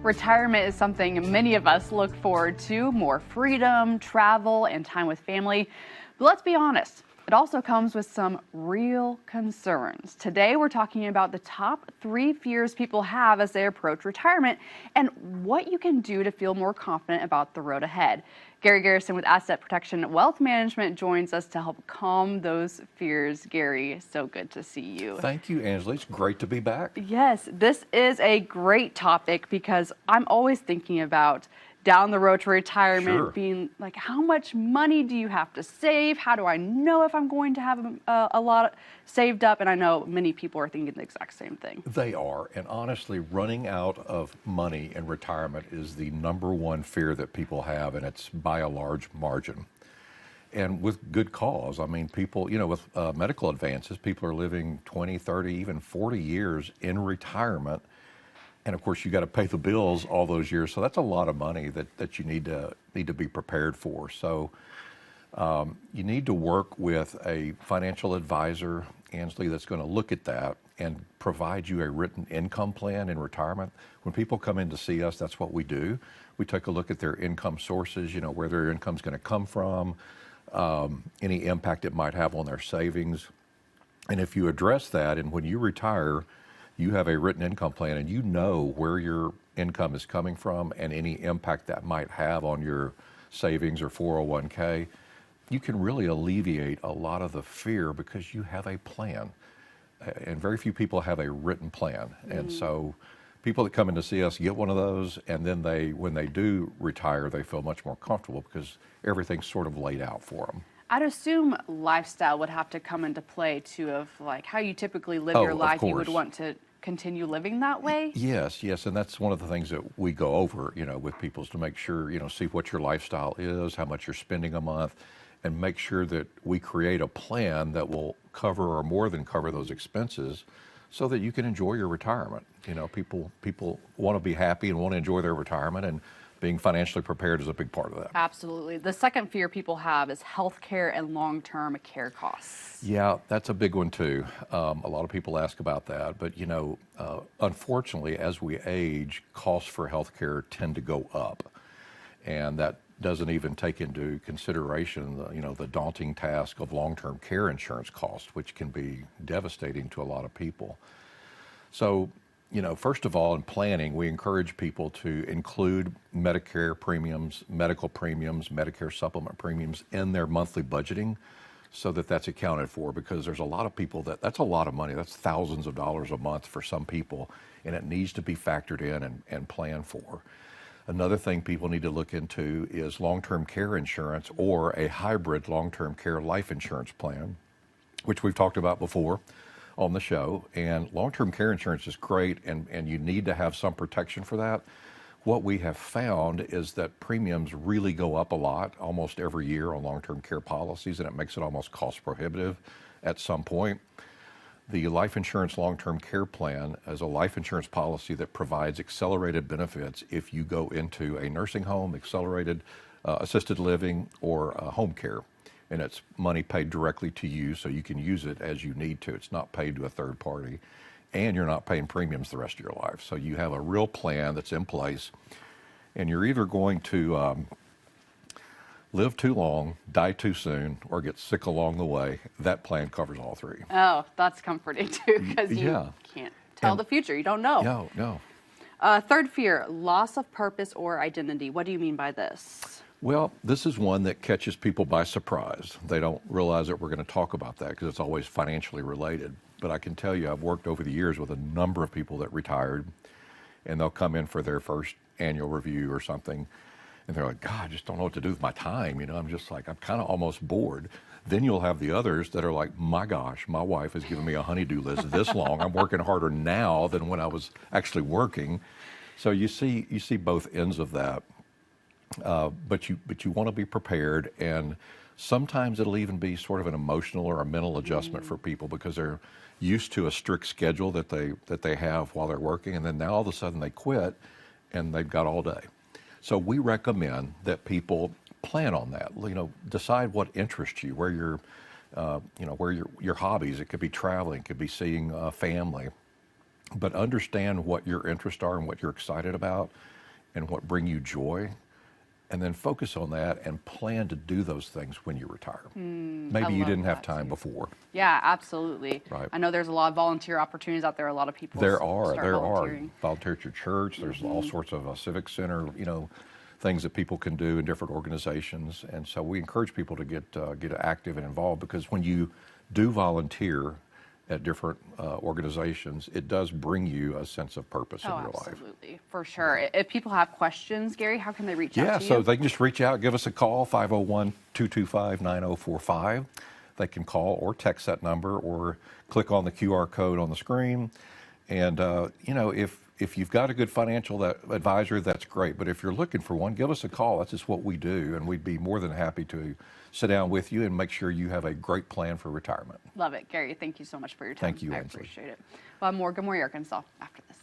Retirement is something many of us look forward to, more freedom, travel, and time with family. But let's be honest, it also comes with some real concerns. Today, we're talking about the top 3 fears people have as they approach retirement and what you can do to feel more confident about the road ahead. Garrison with Asset Protection Wealth Management joins us to help calm those fears. Gary, so good to see you. Thank you, Angela. It's great to be back. Yes, this is a great topic because I'm always thinking about down the road to retirement, being like, how much money do you have to save? How do I know if I'm going to have a lot saved up? And I know many people are thinking the exact same thing. They are. And honestly, running out of money in retirement is the #1 fear that people have, and it's by a large margin. And with good cause. I mean, people, with medical advances, people are living 20, 30, even 40 years in retirement. And of course, you got to pay the bills all those years. So that's a lot of money that you need to be prepared for. So you need to work with a financial advisor, Ansley, that's going to look at that and provide you a written income plan in retirement. When people come in to see us, that's what we do. We take a look at their income sources, where their income's going to come from, any impact it might have on their savings. And if you address that, and when you retire, you have a written income plan and you know where your income is coming from and any impact that might have on your savings or 401k, you can really alleviate a lot of the fear because you have a plan. And very few people have a written plan. And so people that come in to see us get one of those, and then when they do retire, they feel much more comfortable because everything's sort of laid out for them. I'd assume lifestyle would have to come into play too, of like how you typically live your life. You would want to continue living that way? Yes, and that's one of the things that we go over, with people, is to make sure, see what your lifestyle is, how much you're spending a month, and make sure that we create a plan that will cover or more than cover those expenses so that you can enjoy your retirement. People want to be happy and want to enjoy their retirement, and being financially prepared is a big part of that. Absolutely. The second fear people have is healthcare and long-term care costs. Yeah, that's a big one too. A lot of people ask about that, but unfortunately, as we age, costs for healthcare tend to go up, and that doesn't even take into consideration the daunting task of long-term care insurance costs, which can be devastating to a lot of people. So, first of all, in planning, we encourage people to include Medicare premiums, medical premiums, Medicare supplement premiums in their monthly budgeting so that that's accounted for, because there's a lot of people that's a lot of money. That's thousands of dollars a month for some people, and it needs to be factored in and planned for. Another thing people need to look into is long-term care insurance or a hybrid long-term care life insurance plan, which we've talked about before on the show. And long-term care insurance is great, and you need to have some protection for that. What we have found is that premiums really go up a lot almost every year on long-term care policies, and it makes it almost cost prohibitive at some point. The life insurance long-term care plan is a life insurance policy that provides accelerated benefits if you go into a nursing home, accelerated assisted living, or home care. And it's money paid directly to you, so you can use it as you need to. It's not paid to a third party, and you're not paying premiums the rest of your life. So you have a real plan that's in place, and you're either going to live too long, die too soon, or get sick along the way. That plan covers all 3. Oh, that's comforting too, because you can't tell the future. You don't know. No. Third fear, loss of purpose or identity. What do you mean by this? Well, this is one that catches people by surprise. They don't realize that we're going to talk about that because it's always financially related. But I can tell you, I've worked over the years with a number of people that retired, and they'll come in for their first annual review or something, and they're like, God, I just don't know what to do with my time. I'm just like, I'm kind of almost bored. Then you'll have the others that are like, my gosh, my wife has given me a honey-do list this long. I'm working harder now than when I was actually working. So you see both ends of that. But you want to be prepared, and sometimes it'll even be sort of an emotional or a mental adjustment for people because they're used to a strict schedule that they have while they're working, and then now all of a sudden they quit and they've got all day. So we recommend that people plan on that. Decide what interests you, where your hobbies. It could be traveling, it could be seeing family. but understand what your interests are and what you're excited about and what bring you joy, and then focus on that and plan to do those things when you retire. Maybe you love didn't have that time too. before. Yeah, absolutely. Right. I know there's a lot of volunteer opportunities out there. A lot of people There start are volunteering. volunteer at your church. There's all sorts of civic center, things that people can do in different organizations. And so we encourage people to get active and involved, because when you do volunteer at different organizations, it does bring you a sense of purpose in Oh, your life. absolutely, for sure. If people have questions, Gary, how can they reach out Yeah, to so you? they can just reach out, give us a call, 501-225-9045. They can call or text that number or click on the QR code on the screen. And, if you've got a good financial advisor, that's great. But if you're looking for one, give us a call. That's just what we do. And we'd be more than happy to sit down with you and make sure you have a great plan for retirement. Love it. Gary, thank you so much for your time. Thank you, I Ainsley. appreciate it. We'll have more Good Morning Arkansas after this.